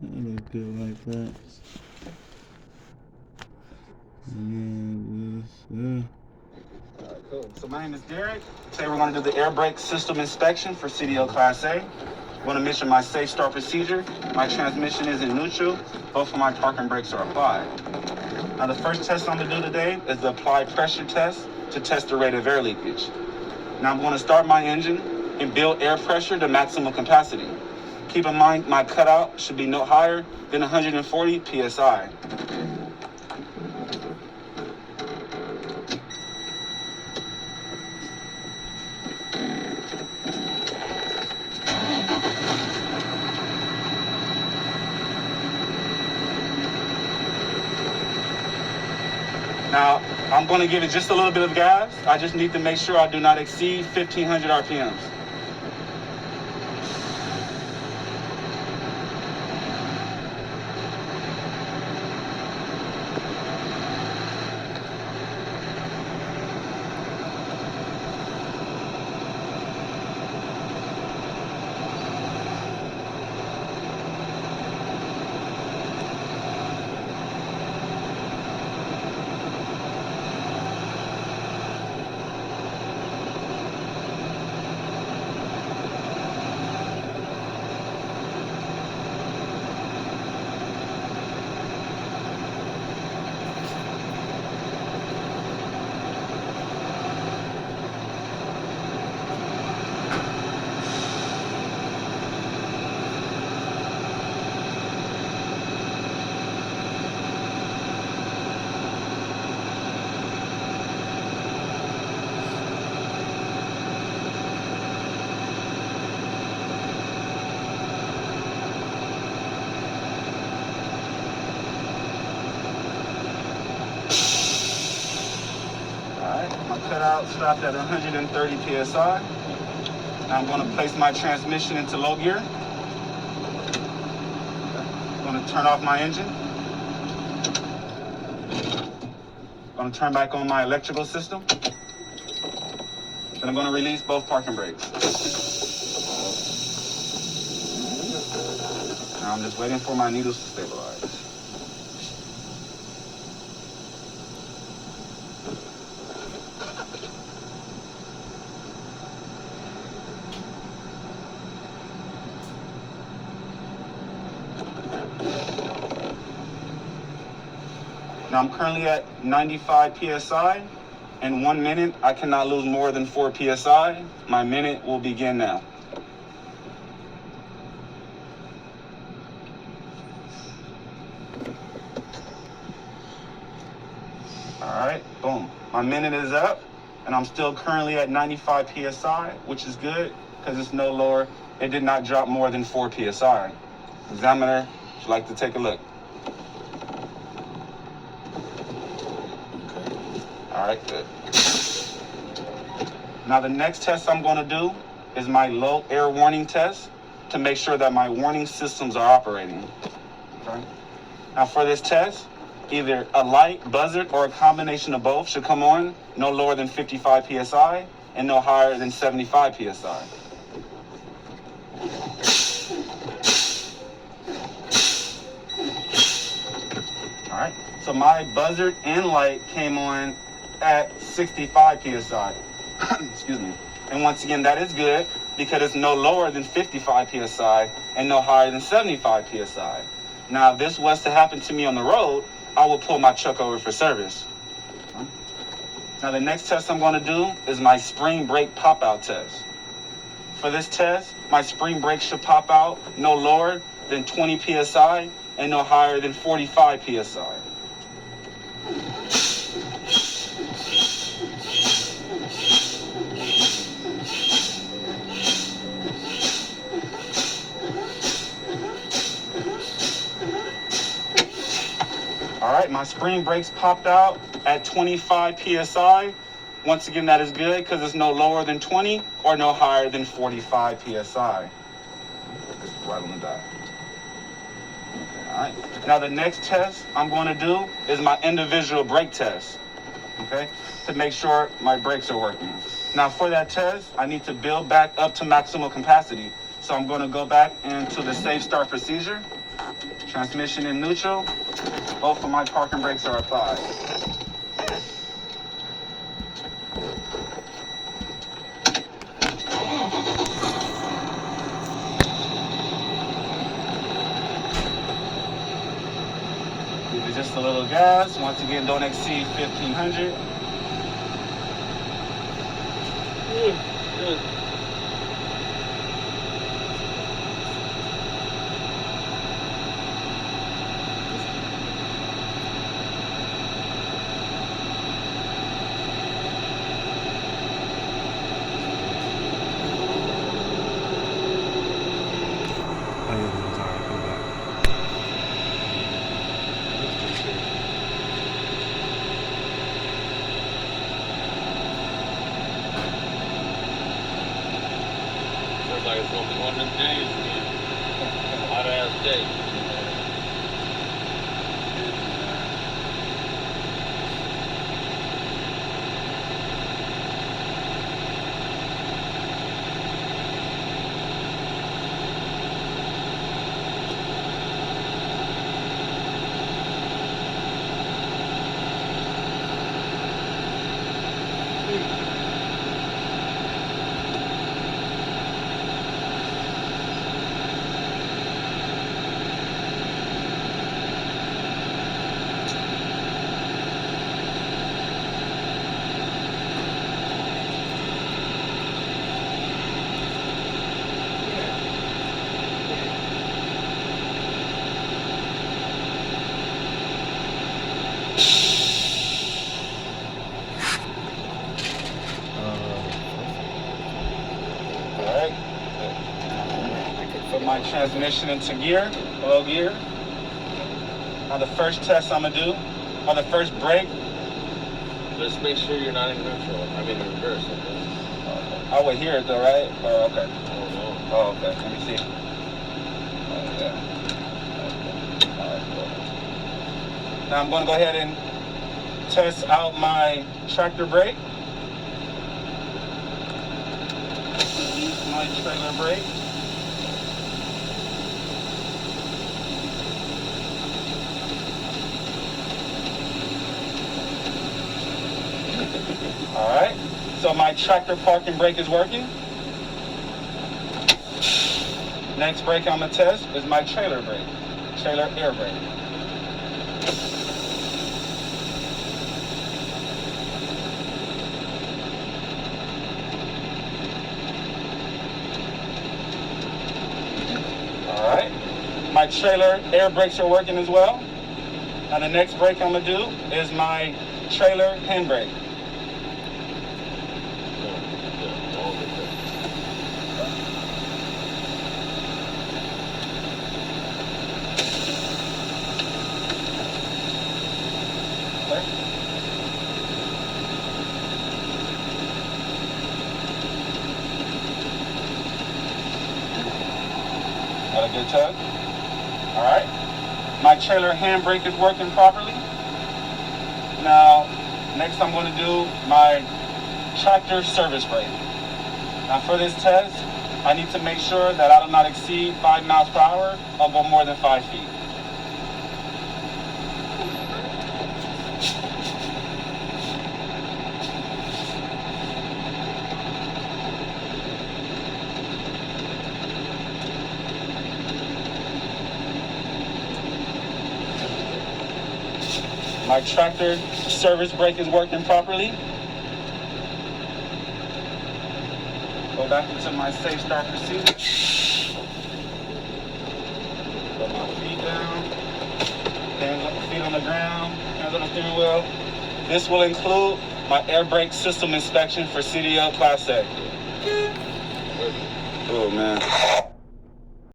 That look good like that. And this, Alright, cool. So my name is Derrick. Today we're going to do the air brake system inspection for CDL Class A. I'm going to mention my safe start procedure. My transmission is in neutral. Both of my parking brakes are applied. Now the first test I'm going to do today is the applied pressure test to test the rate of air leakage. Now I'm going to start my engine and build air pressure to maximum capacity. Keep in mind my cutout should be no higher than 140 psi. Now, I'm going to give it just a little bit of gas. I just need to make sure I do not exceed 1,500 RPMs. My cutout stopped at 130 psi. Now I'm going to place my transmission into low gear. I'm going to turn off my engine. I'm going to turn back on my electrical system. Then I'm going to release both parking brakes. Now I'm just waiting for my needles to stabilize. Now I'm currently at 95 psi. In 1 minute, I cannot lose more than 4 psi. My minute will begin now. All right, boom. My minute is up, and I'm still currently at 95 psi, which is good because it's no lower. It did not drop more than 4 psi. Examiner, would you like to take a look? All right, good. Now the next test I'm going to do is my low air warning test to make sure that my warning systems are operating. Okay. Now for this test, either a light, buzzard, or a combination of both should come on no lower than 55 psi and no higher than 75 psi. All right, so my buzzard and light came on at 65 psi. Excuse me. And once again, that is good because it's no lower than 55 psi and no higher than 75 psi. Now, if this was to happen to me on the road, I will pull my truck over for service. Now, the next test I'm going to do is my spring brake pop-out test. For this test, my spring brake should pop out no lower than 20 psi and no higher than 45 psi. All right, my spring brakes popped out at 25 psi. Once again, that is good because it's no lower than 20 or no higher than 45 psi. Just right on the dot. Okay, all right. Now the next test I'm going to do is my individual brake test. Okay, to make sure my brakes are working. Now for that test, I need to build back up to maximum capacity. So I'm going to go back into the safe start procedure. Transmission in neutral. Both of my parking brakes are applied. Give it just a little gas. Once again, don't exceed 1500. Good. Like it's gonna be one of them days, man. Hot ass day. Put my transmission into gear, oil gear. Now the first test I'm gonna do, or the first brake. Let's make sure you're not in neutral. I mean in reverse. Okay. I would hear it though, right? Oh, okay. Oh no. Oh, okay. Let me see. Oh, yeah. Okay. All right, cool. Now I'm gonna go ahead and test out my tractor brake. Use my trailer brake. All right, so my tractor parking brake is working. Next brake I'm gonna test is my trailer brake, trailer air brake. All right, my trailer air brakes are working as well. Now the next brake I'm gonna do is my trailer handbrake. Got a good tug. All right. My trailer handbrake is working properly. Now, next I'm going to do my tractor service brake. Now for this test, I need to make sure that I do not exceed 5 miles per hour or go more than 5 feet. My tractor service brake is working properly. Go back into my safe start procedure. Put my feet down. Feet on the ground. Hands on the steering wheel. This will include my air brake system inspection for CDL Class A. Oh man.